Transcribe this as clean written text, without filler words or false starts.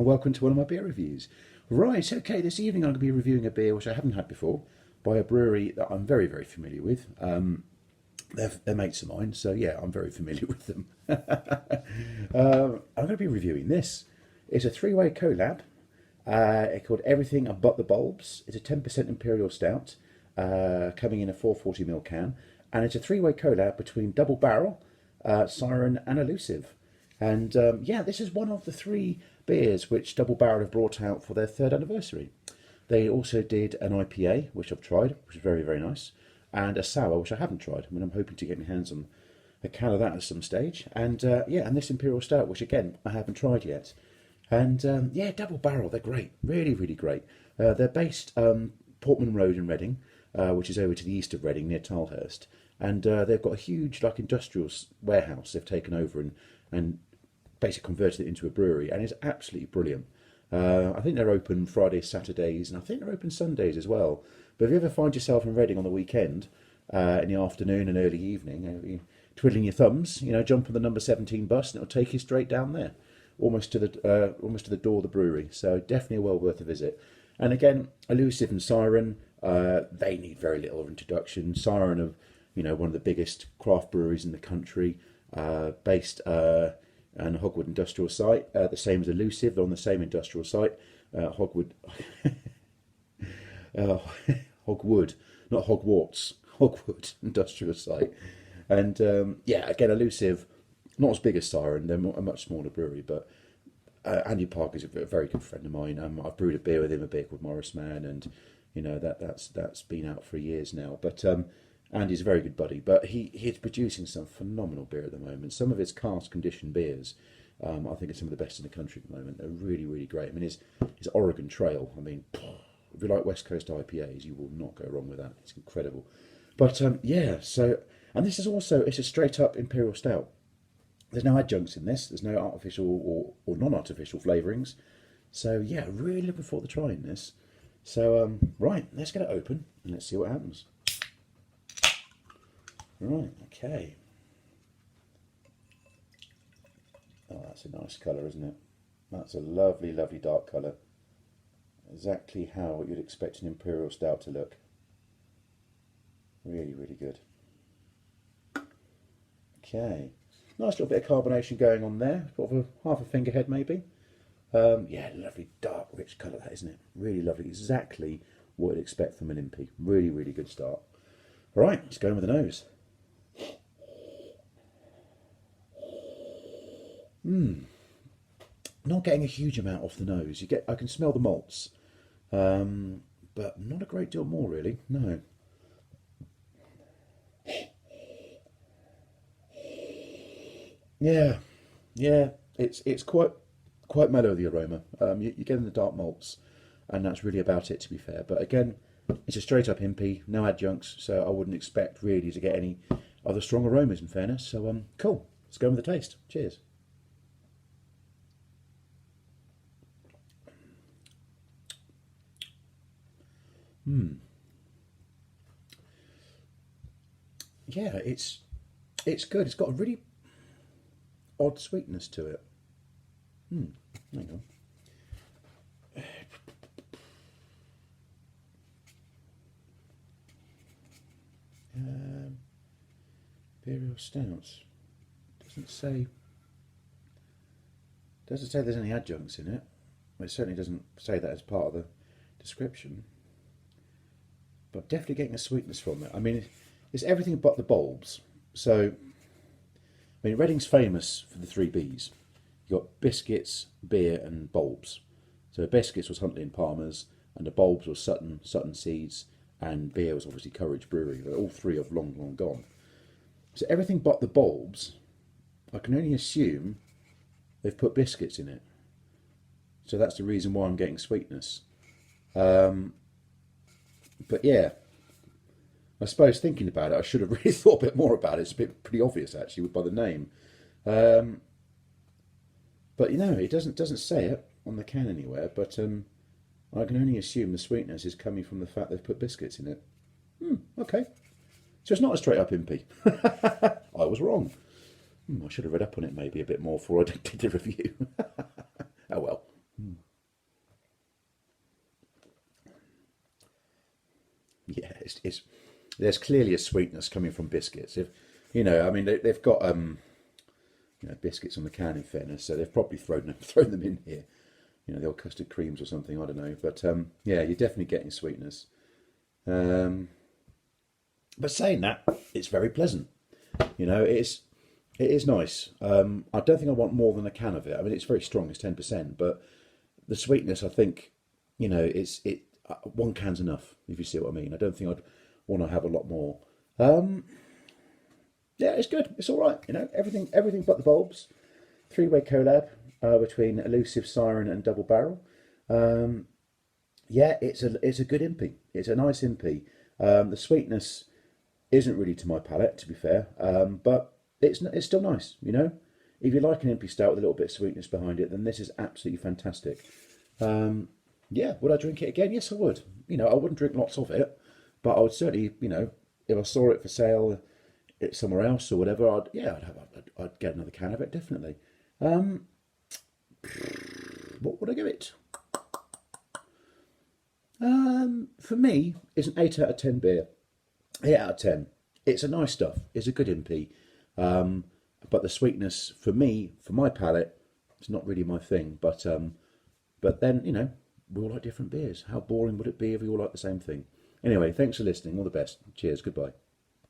and welcome to one of my beer reviews. Right, okay, this evening I'm going to be reviewing a beer which I haven't had before by a brewery that I'm very, very familiar with. They're mates of mine, so yeah, I'm very familiar with them. I'm going to be reviewing this. It's a three-way collab. It's called Everything But the Bulbs. It's a 10% Imperial Stout, coming in a 440ml can, and it's a three-way collab between Double Barrel, Siren, and Elusive. And yeah, this is one of the three beers which Double Barrel have brought out for their third anniversary. They also did an IPA, which I've tried, which is very, very nice, and a sour, which I haven't tried. I mean, I'm hoping to get my hands on a can of that at some stage. And yeah, and this Imperial Stout, which again, I haven't tried yet. And yeah, Double Barrel, they're great, really, really great. They're based Portman Road in Reading, which is over to the east of Reading, near Tilehurst. And they've got a huge, like, industrial warehouse they've taken over and basically converted it into a brewery, and it's absolutely brilliant. I think they're open Fridays, Saturdays, and I think they're open Sundays as well. But if you ever find yourself in Reading on the weekend, in the afternoon and early evening, you twiddling your thumbs, jump on the number 17 bus, and it'll take you straight down there, almost to the door of the brewery. So definitely well worth a visit. And again, Elusive and Siren, they need very little introduction. Siren are, one of the biggest craft breweries in the country, based and Hogwood industrial site, the same as Elusive. They're on the same industrial site, Hogwood, Hogwood, not Hogwarts, Hogwood industrial site. And yeah, again, Elusive, not as big as Siren. They're a much smaller brewery, but Andy Parker is a very good friend of mine. I've brewed a beer with him, a beer called Morris Man, and that's been out for years now. But Andy's a very good buddy, but he's producing some phenomenal beer at the moment. Some of his cask conditioned beers, I think, are some of the best in the country at the moment. They're really, really great. I mean, his Oregon Trail, I mean, if you like West Coast IPAs, you will not go wrong with that. It's incredible. But yeah, so, and this is also, it's a straight up Imperial Stout. There's no adjuncts in this. There's no artificial or non-artificial flavourings. So yeah, really looking forward to trying this. So right, let's get it open and let's see what happens. Right, okay. Oh, that's a nice colour, isn't it? That's a lovely, lovely dark colour. Exactly how you'd expect an Imperial Stout to look. Really, really good. Okay. Nice little bit of carbonation going on there. Sort of half a finger head, maybe. Yeah, lovely dark, rich colour, that, isn't it? Really lovely. Exactly what you'd expect from an Impy. Really, really good start. All right, let's go in with the nose. Not getting a huge amount off the nose. I can smell the malts, but not a great deal more, really. No. Yeah, it's quite mellow, the aroma. You're getting the dark malts, and that's really about it, to be fair. But again, it's a straight up Impy, no adjuncts, so I wouldn't expect really to get any other strong aromas, in fairness. So cool. Let's go with the taste. Cheers. Yeah, it's good. It's got a really odd sweetness to it. Hang on. Imperial Stouts. Doesn't say there's any adjuncts in it. Well, it certainly doesn't say that as part of the description. But definitely getting a sweetness from it. I mean, it's everything but the bulbs. So, I mean, Reading's famous for the three Bs. You've got biscuits, beer, and bulbs. So biscuits was Huntley and Palmer's, and the bulbs was Sutton Seeds, and beer was obviously Courage Brewery. But all three have long, long gone. So everything but the bulbs, I can only assume they've put biscuits in it. So that's the reason why I'm getting sweetness. But yeah, I suppose thinking about it, I should have really thought a bit more about it. It's pretty obvious, actually, by the name. But it doesn't say it on the can anywhere. But I can only assume the sweetness is coming from the fact they've put biscuits in it. Okay, so it's not a straight up Impy. I was wrong. I should have read up on it maybe a bit more before I did the review. Oh well. there's clearly a sweetness coming from biscuits. If you know, I mean, they've got biscuits on the can, in fairness, so they've probably thrown them in here. You know, the old custard creams or something, I don't know. But yeah, you're definitely getting sweetness. But saying that, it's very pleasant. You know, it is nice. I don't think I want more than a can of it. I mean, it's very strong, it's 10%, but the sweetness, I think, you know, one can's enough, if you see what I mean. I don't think I'd want to have a lot more. Yeah, it's good. It's all right. You know, everything but the bulbs. Three-way collab between Elusive, Siren, and Double Barrel. Yeah, it's a good impy. It's a nice impy. The sweetness isn't really to my palate, to be fair, but it's still nice. You know, if you like an impy stout with a little bit of sweetness behind it, then this is absolutely fantastic. Yeah, would I drink it again? Yes, I would. You know, I wouldn't drink lots of it, but I would certainly, you know, if I saw it for sale somewhere else or whatever, I'd get another can of it, definitely. What would I give it? For me, it's an 8 out of 10 beer. 8 out of 10. It's a nice stuff. It's a good impy. But the sweetness, for me, for my palate, it's not really my thing. But then, you know, we all like different beers. How boring would it be if we all like the same thing? Anyway, thanks for listening. All the best. Cheers. Goodbye.